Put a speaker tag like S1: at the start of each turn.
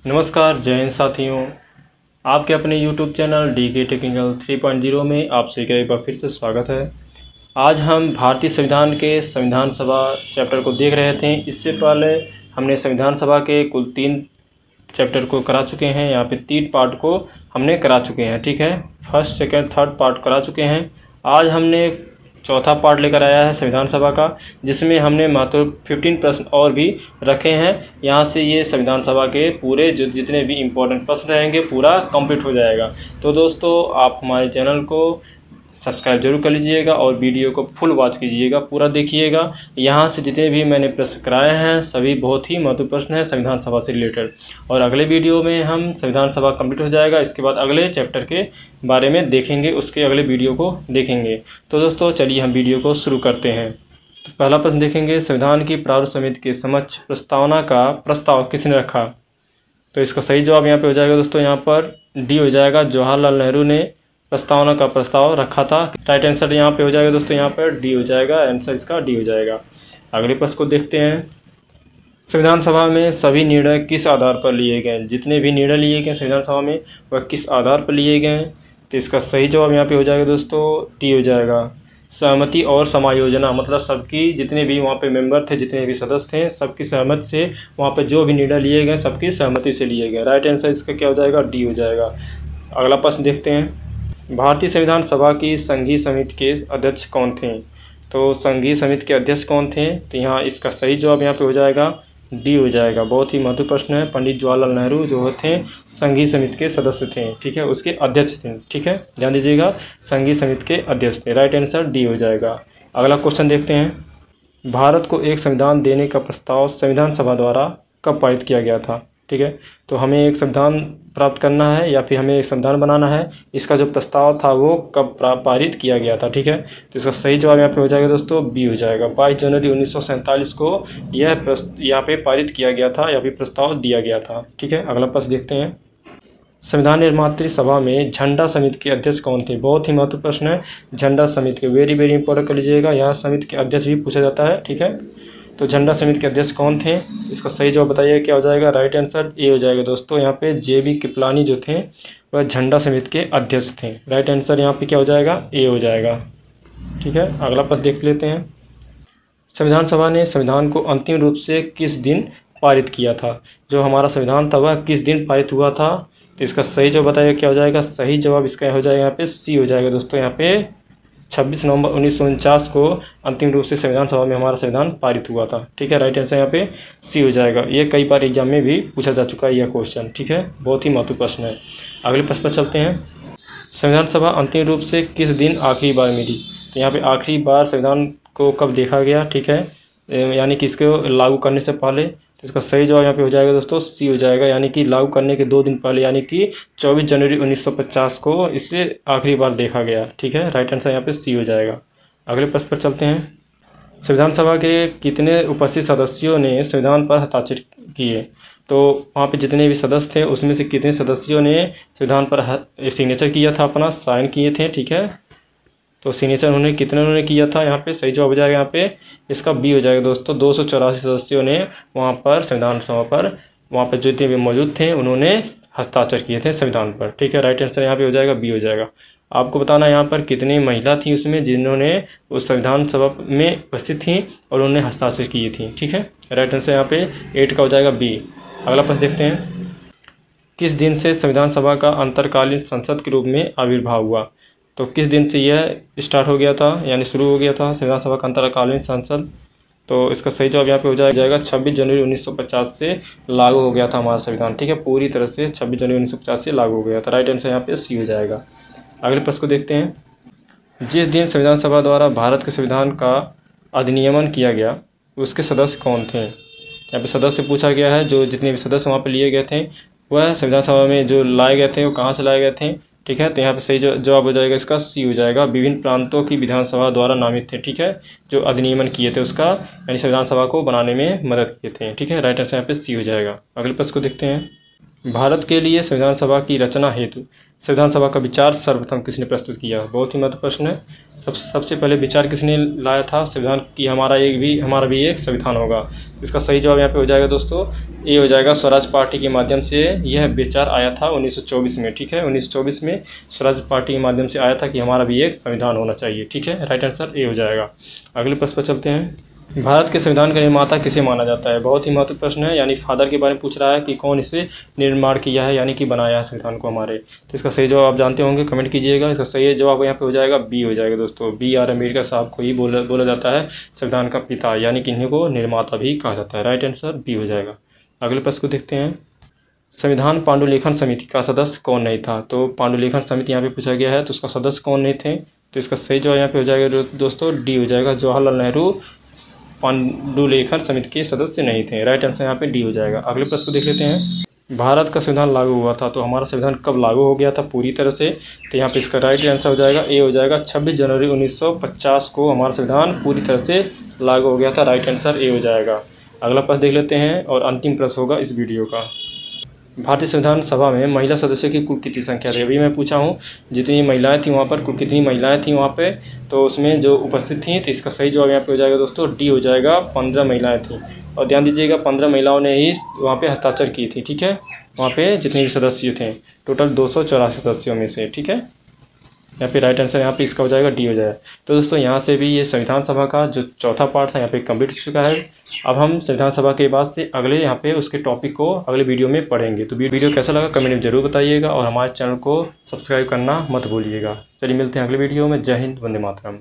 S1: नमस्कार जय हिंद साथियों। आपके अपने YouTube चैनल DK टेक्निकल 3.0 में आपसे एक बार फिर से स्वागत है। आज हम भारतीय संविधान के संविधान सभा चैप्टर को देख रहे थे। इससे पहले हमने संविधान सभा के कुल 3 चैप्टर को करा चुके हैं। यहाँ पे 3 पार्ट को हमने करा चुके हैं, ठीक है। फर्स्ट सेकंड थर्ड पार्ट करा चुके हैं। आज हमने चौथा पार्ट लेकर आया है संविधान सभा का, जिसमें हमने मात्र 15 प्रश्न और भी रखे हैं। यहाँ से ये संविधान सभा के पूरे जितने भी इम्पोर्टेंट प्रश्न रहेंगे पूरा कंप्लीट हो जाएगा। तो दोस्तों आप हमारे चैनल को सब्सक्राइब जरूर कर लीजिएगा और वीडियो को फुल वॉच कीजिएगा, पूरा देखिएगा। यहाँ से जितने भी मैंने प्रश्न कराए हैं सभी बहुत ही महत्वपूर्ण प्रश्न हैं संविधान सभा से रिलेटेड। और अगले वीडियो में हम संविधान सभा कंप्लीट हो जाएगा, इसके बाद अगले चैप्टर के बारे में देखेंगे, उसके अगले वीडियो को देखेंगे। तो दोस्तों चलिए हम वीडियो को शुरू करते हैं। तो पहला प्रश्न देखेंगे, संविधान की प्रारूप समिति के समक्ष प्रस्तावना का प्रस्ताव किसने रखा? तो इसका सही जवाब यहाँ पे हो जाएगा दोस्तों, यहाँ पर डी हो जाएगा। जवाहरलाल नेहरू ने प्रस्तावना का प्रस्ताव रखा था। राइट आंसर यहाँ पे हो जाएगा दोस्तों, यहाँ पर डी हो जाएगा। आंसर इसका डी हो जाएगा। अगले प्रश्न को देखते हैं, संविधान सभा में सभी निर्णय किस आधार पर लिए गए? जितने भी निर्णय लिए गए संविधान सभा में वह किस आधार पर लिए गए? तो इसका सही जवाब यहाँ पे हो जाएगा दोस्तों, डी हो जाएगा। सहमति और समायोजना, मतलब सबकी जितने भी वहाँ पे मेंबर थे, जितने भी सदस्य थे, सबकी सहमति से वहाँ पे जो भी निर्णय लिए गए सबकी सहमति से लिए गए। राइट आंसर इसका क्या हो जाएगा, डी हो जाएगा। अगला प्रश्न देखते हैं, भारतीय संविधान सभा की संघीय समिति के अध्यक्ष कौन थे? तो संघीय समिति के अध्यक्ष कौन थे? तो यहाँ इसका सही जवाब यहाँ पे हो जाएगा, डी हो जाएगा। बहुत ही महत्वपूर्ण प्रश्न है। पंडित जवाहरलाल नेहरू जो थे संघीय समिति के सदस्य थे, ठीक है, उसके अध्यक्ष थे, ठीक है, ध्यान दीजिएगा, संघीय समिति के अध्यक्ष थे। राइट आंसर डी हो जाएगा। अगला क्वेश्चन देखते हैं, भारत को एक संविधान देने का प्रस्ताव संविधान सभा द्वारा कब पारित किया गया था? ठीक है, तो हमें एक संविधान प्राप्त करना है या फिर हमें एक संविधान बनाना है, इसका जो प्रस्ताव था वो कब पारित किया गया था? ठीक है, तो इसका सही जवाब यहाँ पे हो जाएगा दोस्तों, बी हो जाएगा। 22 जनवरी 1947 को यह यहाँ पे पारित किया गया था या फिर प्रस्ताव दिया गया था। ठीक है, अगला प्रश्न देखते हैं, संविधान निर्मात्री सभा में झंडा समिति के अध्यक्ष कौन थे? बहुत ही महत्वपूर्ण प्रश्न है। झंडा समिति के वेरी वेरी इंपॉर्टेंट कर लीजिएगा, यहाँ समिति के अध्यक्ष भी पूछा जाता है। ठीक है, तो झंडा समिति के अध्यक्ष कौन थे? इसका सही जवाब बताइए क्या हो जाएगा। राइट आंसर ए हो जाएगा दोस्तों। यहाँ पे JB कृपलानी जो थे वह झंडा समिति के अध्यक्ष थे। राइट आंसर यहाँ पे क्या हो जाएगा, ए हो जाएगा। ठीक है, अगला प्रश्न देख लेते हैं, संविधान सभा ने संविधान को अंतिम रूप से किस दिन पारित किया था? जो हमारा संविधान था वह किस दिन पारित हुआ था? तो इसका सही जवाब बताइए क्या हो जाएगा। सही जवाब इसका हो जाएगा यहाँ पे सी हो जाएगा दोस्तों। यहाँ पे 26 नवंबर 1949 को अंतिम रूप से संविधान सभा में हमारा संविधान पारित हुआ था। ठीक है, राइट आंसर यहाँ पे सी हो जाएगा। ये कई बार एग्जाम में भी पूछा जा चुका है यह क्वेश्चन। ठीक है, बहुत ही महत्वपूर्ण प्रश्न है। अगले प्रश्न पर चलते हैं, संविधान सभा अंतिम रूप से किस दिन आखिरी बार मिली? तो यहाँ पे आखिरी बार संविधान को कब देखा गया? ठीक है, यानी कि इसको लागू करने से पहले। तो इसका सही जवाब यहाँ पे हो जाएगा दोस्तों, सी हो जाएगा, यानी कि लागू करने के 2 दिन पहले, यानी कि 24 जनवरी 1950 को इसे आखिरी बार देखा गया। ठीक है, राइट आंसर यहाँ पे सी हो जाएगा। अगले प्रश्न पर चलते हैं, संविधान सभा के कितने उपस्थित सदस्यों ने संविधान पर हस्ताक्षर किए? तो वहाँ पे जितने भी सदस्य थे उसमें से कितने सदस्यों ने संविधान पर सिग्नेचर किया था, अपना साइन किए थे? ठीक है, तो सिग्नेचर उन्होंने किया था? यहाँ पे सही जवाब हो जाएगा, यहाँ पे इसका बी हो जाएगा दोस्तों। 284 सदस्यों ने वहाँ पर संविधान सभा पर वहाँ पर जितने भी मौजूद थे उन्होंने हस्ताक्षर किए थे संविधान पर। ठीक है, राइट आंसर यहाँ पे हो जाएगा, बी हो जाएगा। आपको बताना यहाँ पर कितनी महिला थी उसमें जिन्होंने उस संविधान सभा में उपस्थित थी और उन्होंने हस्ताक्षर किए थी। ठीक है, राइट आंसर यहाँ पे 8 का हो जाएगा, बी। अगला प्रश्न देखते हैं, किस दिन से संविधान सभा का अंतरकालीन संसद के रूप में आविर्भाव हुआ? तो किस दिन से यह स्टार्ट हो गया था, यानी शुरू हो गया था संविधान सभा का अंतरकालीन संसद? तो इसका सही जवाब यहाँ पे हो जाएगा 26 जनवरी 1950 से लागू हो गया था हमारा संविधान। ठीक है, पूरी तरह से 26 जनवरी 1950 से लागू हो गया था। राइट आंसर यहाँ पे सी हो जाएगा। अगले प्रश्न को देखते हैं, जिस दिन संविधान सभा द्वारा भारत के संविधान का अधिनियमन किया गया उसके सदस्य कौन थे? यहाँ पे सदस्य पूछा गया है, जो जितने भी सदस्य वहाँ पे लिए गए थे वह संविधान सभा में जो लाए गए थे वो कहाँ से लाए गए थे? ठीक है, तो यहाँ पे सही जवाब हो जाएगा इसका सी हो जाएगा। विभिन्न प्रांतों की विधानसभा द्वारा नामित थे। ठीक है, जो अधिनियमन किए थे उसका, यानी संविधान सभा को बनाने में मदद किए थे। ठीक है, राइट आंसर यहाँ पे सी हो जाएगा। अगले प्रश्न को देखते हैं, भारत के लिए संविधान सभा की रचना हेतु संविधान सभा का विचार सर्वप्रथम किसने प्रस्तुत किया? बहुत ही महत्वपूर्ण प्रश्न है। सबसे पहले विचार किसने लाया था संविधान की हमारा भी एक संविधान होगा? इसका सही जवाब यहाँ पे हो जाएगा दोस्तों, ए हो जाएगा। स्वराज पार्टी के माध्यम से यह विचार आया था 1924 में। ठीक है, 1924 में स्वराज पार्टी के माध्यम से आया था कि हमारा भी एक संविधान होना चाहिए। ठीक है, राइट आंसर ए हो जाएगा। अगले प्रश्न पर चलते हैं। भारत के संविधान का निर्माता किसे माना जाता है? बहुत ही महत्वपूर्ण प्रश्न है, यानी फादर के बारे में पूछ रहा है कि कौन इसे निर्माण किया है, यानी कि बनाया है संविधान को हमारे। तो इसका सही जवाब आप जानते होंगे, कमेंट कीजिएगा। इसका सही जवाब यहाँ पे हो जाएगा बी हो जाएगा दोस्तों। बी आर अम्बेडकर साहब को ही बोला जाता है संविधान का पिता, यानी कि इन्हीं को निर्माता भी कहा जाता है। राइट आंसर बी हो जाएगा। अगले प्रश्न को देखते हैं। संविधान पांडुलेखन समिति का सदस्य कौन नहीं था? तो पांडुलेखन समिति यहाँ पे पूछा गया है, तो उसका सदस्य कौन नहीं थे? तो इसका सही जवाब यहाँ पे हो जाएगा दोस्तों डी हो जाएगा। जवाहरलाल नेहरू पांडुलेखन समिति के सदस्य नहीं थे। राइट आंसर यहाँ पे डी हो जाएगा। अगले प्रश्न को देख लेते हैं। भारत का संविधान लागू हुआ था, तो हमारा संविधान कब लागू हो गया था पूरी तरह से? तो यहाँ पे इसका राइट आंसर हो जाएगा ए हो जाएगा। 26 जनवरी 1950 को हमारा संविधान पूरी तरह से लागू हो गया था। राइट आंसर ए हो जाएगा। अगला प्रश्न देख लेते हैं और अंतिम प्रश्न होगा इस वीडियो का। भारतीय संविधान सभा में महिला सदस्यों की कुल कितनी संख्या थी? अभी मैं पूछा हूँ जितनी महिलाएं थी वहाँ पर, कुल कितनी महिलाएं थी वहाँ पे, तो उसमें जो उपस्थित थी, तो इसका सही जवाब यहाँ पे हो जाएगा दोस्तों डी हो जाएगा। 15 महिलाएं थी। और ध्यान दीजिएगा 15 महिलाओं ने ही वहाँ पे हस्ताक्षर की थी। ठीक है, वहाँ पे जितने भी सदस्य थे टोटल 284 सदस्यों में से। ठीक है, यहाँ पे राइट आंसर यहाँ पे इसका हो जाएगा डी हो जाएगा। तो दोस्तों यहाँ से भी ये संविधान सभा का जो चौथा पार्ट था यहाँ पे कंप्लीट हो चुका है। अब हम संविधान सभा के बाद से अगले यहाँ पे उसके टॉपिक को अगले वीडियो में पढ़ेंगे। तो वीडियो कैसा लगा कमेंट में जरूर बताइएगा और हमारे चैनल को सब्सक्राइब करना मत भूलिएगा। चलिए मिलते हैं अगले वीडियो में। जय हिंद, वंदे मातरम।